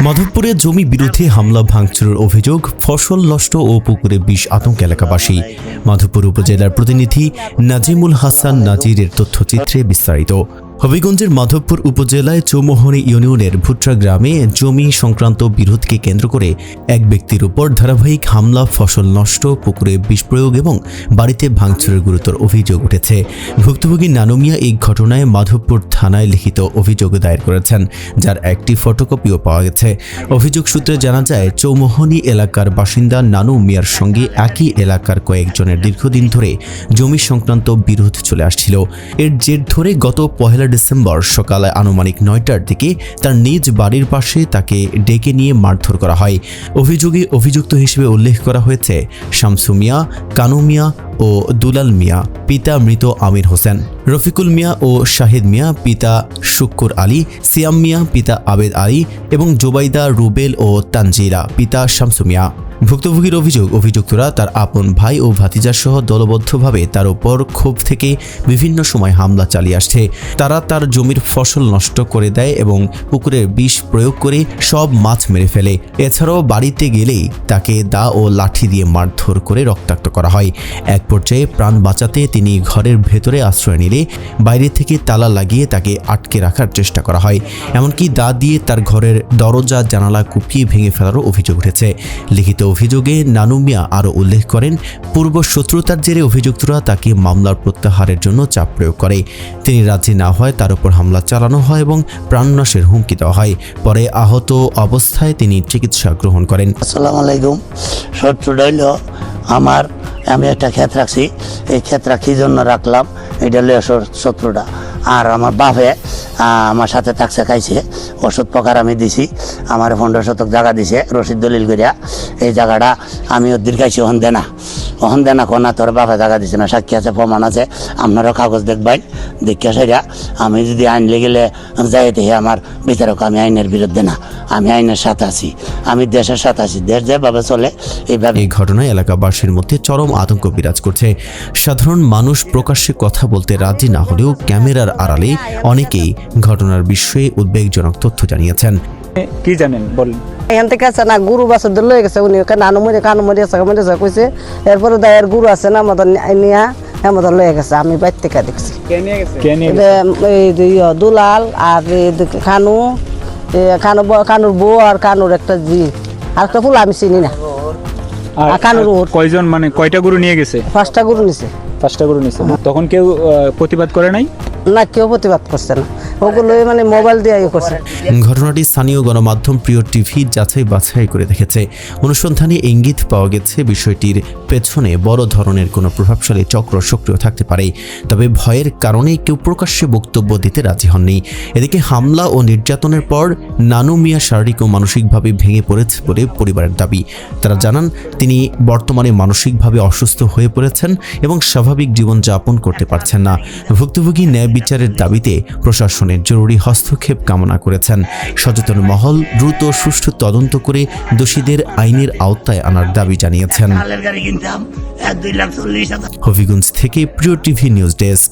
মাধবপুরে জমি বিরোধী হামলা ভাঙচুরের অভিযোগ, ফসল নষ্ট ও পুকুরে বিষ আতঙ্ক এলাকাবাসী। মাধবপুর উপজেলার প্রতিনিধি নাজিমুল হাসান নাজিরের তথ্যচিত্রে বিস্তারিত। হবিগঞ্জের মাধবপুর উপজেলায় চৌমোহনী ইউনিয়নের ভুট্রা গ্রামে জমি সংক্রান্ত বিরোধকে কেন্দ্র করে এক ব্যক্তির উপর ধারাবাহিক হামলা, ফসল নষ্ট, পুকুরে বিষ প্রয়োগ এবং বাড়িতে ভাঙচুরের গুরুতর অভিযোগ উঠেছে। ভুক্তভোগী নানু মিয়া এই ঘটনায় মাধবপুর থানায় লিখিত অভিযোগ দায়ের করেছেন, যার একটি ফটোকপিও পাওয়া গেছে। অভিযোগ সূত্রে জানা যায়, চৌমোহনী এলাকার বাসিন্দা নানু মিয়ার সঙ্গে একই এলাকার কয়েকজনের দীর্ঘদিন ধরে জমি সংক্রান্ত বিরোধ চলে আসছিল। এর জের ধরে গত 1 ডিসেম্বর সকালে আনুমানিক 9টার দিকে তার নিজ বাড়ির পাশে তাকে ডেকে নিয়ে মারধর করা হয়। অভিযোগে অভিযুক্ত হিসেবে উল্লেখ করা হয়েছে শামসু মিয়া, কানু মিয়া ও দুলাল মিয়া, পিতা মৃত আমির হোসেন, রফিকুল মিয়া ও শাহিদ মিয়া, পিতা শুক্কুর আলী, সিয়াম মিয়া, পিতা আবেদ আলী এবং জোবাইদা, রুবেল ও তানজিরা, পিতা শামসু মিয়া। ভুক্তভোগীর অভিযোগ, অভিযুক্তরা তার আপন ভাই ও ভাতিজা সহ দলবদ্ধভাবে তার উপর ক্ষোভ থেকে বিভিন্ন সময় হামলা চালিয়ে আসছে। তারা তার জমির ফসল নষ্ট করে দেয় এবং পুকুরের বিষ প্রয়োগ করে সব মাছ মেরে ফেলে। এছাড়াও বাড়িতে গেলেই তাকে দা ও লাঠি দিয়ে মারধর করে রক্তাক্ত করা হয়। এক পর্যায়ে প্রাণ বাঁচাতে তিনি ঘরের ভেতরে আশ্রয় নিলে বাইরে থেকে তালা লাগিয়ে তাকে আটকে রাখার চেষ্টা করা হয়। এমনকি দা দিয়ে তার ঘরের দরজা জানালা কুপিয়ে ভেঙে ফেলারও অভিযোগ উঠেছে। লিখিত অভিযোগে নানু মিয়া আরও উল্লেখ করেন, পূর্ব শত্রুতার জেরে অভিযুক্তরা তাকে মামলার প্রত্যাহারের জন্য চাপ প্রয়োগ করে। তিনি রাজি না হয় তার উপর হামলা চালানো হয় এবং প্রাণনাশের হুমকি দেওয়া হয়। পরে আহত অবস্থায় তিনি চিকিৎসা গ্রহণ করেন। আসসালামু আলাইকুম। শত্রুটা হইল আমি একটা ক্ষেত রাখছি, এই ক্ষেত রাখির জন্য রাখলাম, এটা হলো শত্রুটা। আর আমার বাপে আমার সাথে টাকসা খাইছে, ওষুধ প্রকার আমি দিছি, আমার 15 শতক জায়গা দিছে রসিদ দলিল করিয়া। এই জায়গাটা আমি ওদের খাইছি, ওহন দেনা কোনা তোর বাপে জায়গা দিছে না, সাক্ষী আছে, প্রমাণ আছে, আপনারও কাগজ দেখবেন। দেখা সেটা আমি যদি আইন লেগেলে যাই দেখে আমার বিচারক, আমি আইনের বিরুদ্ধে না, আমি আইনের সাথে আছি, আমি দেশের সাথে আছি, দেশ যেভাবে চলে এইভাবে। এই ঘটনায় এলাকাবাসীর মধ্যে চরম আতঙ্ক বিরাজ করছে। সাধারণ মানুষ প্রকাশ্যে কথা বলতে রাজি না হলেও ক্যামেরার আড়ালে অনেকেই ঘটনার বিষয়ে উদ্বেগজনক তথ্য জানিয়েছেন। কি জানেন বলেন? এখান থেকে আছে না, গুরু বাছর ধরে লয়ে গেছে উনি, কানু মরিয়া কইছে। এরপরে দায়ের গুরু আছে না, আমাদের নিয়া আমাদের লয়ে গেছে। আমি বাইর থেকে দেখছি দুলাল আর কানুর বউ আর কানুর একটা জি আর একটা ফুল আমি চিনি না। কানুর কয়জন, মানে কয়টা গরু নিয়ে গেছে? 5টা গরু নিছে। 5টা গরু নিছে। তখন কেউ প্রতিবাদ করে নাই? না, কেউ প্রতিবাদ করছে না, ওগুলো মানে মোবাইল দিয়ে করছে। ঘটনাটি স্থানীয় গণমাধ্যম প্রিয় টিভি যাচাই বাছাই করে দেখেছে। অনুসন্ধানে ইঙ্গিত পাওয়া গেছে বিষয়টির পেছনে বড় ধরনের কোনো প্রভাবশালী চক্র সক্রিয় থাকতে পারে, তবে ভয়ের কারণে কেউ প্রকাশ্যে বক্তব্য দিতে রাজি হননি। এদিকে হামলা ও নির্যাতনের পর নানু মিয়া শারীরিক ও মানসিকভাবে ভেঙে পড়েছে বলে পরিবারের দাবি। তারা জানান, তিনি বর্তমানে মানসিকভাবে অসুস্থ হয়ে পড়েছেন এবং স্বাভাবিক জীবনযাপন করতে পারছেন না। ভুক্তভোগী ন্যায় বিচারের দাবিতে প্রশাসনের জরুরি হস্তক্ষেপ কামনা করেছেন। সচেতন মহল দ্রুত সুষ্ঠু তদন্ত করে দোষীদের আইনের আওতায় আনার দাবি জানিয়েছেন। হবিগঞ্জ থেকে প্রিয় টিভি নিউজ ডেস্ক।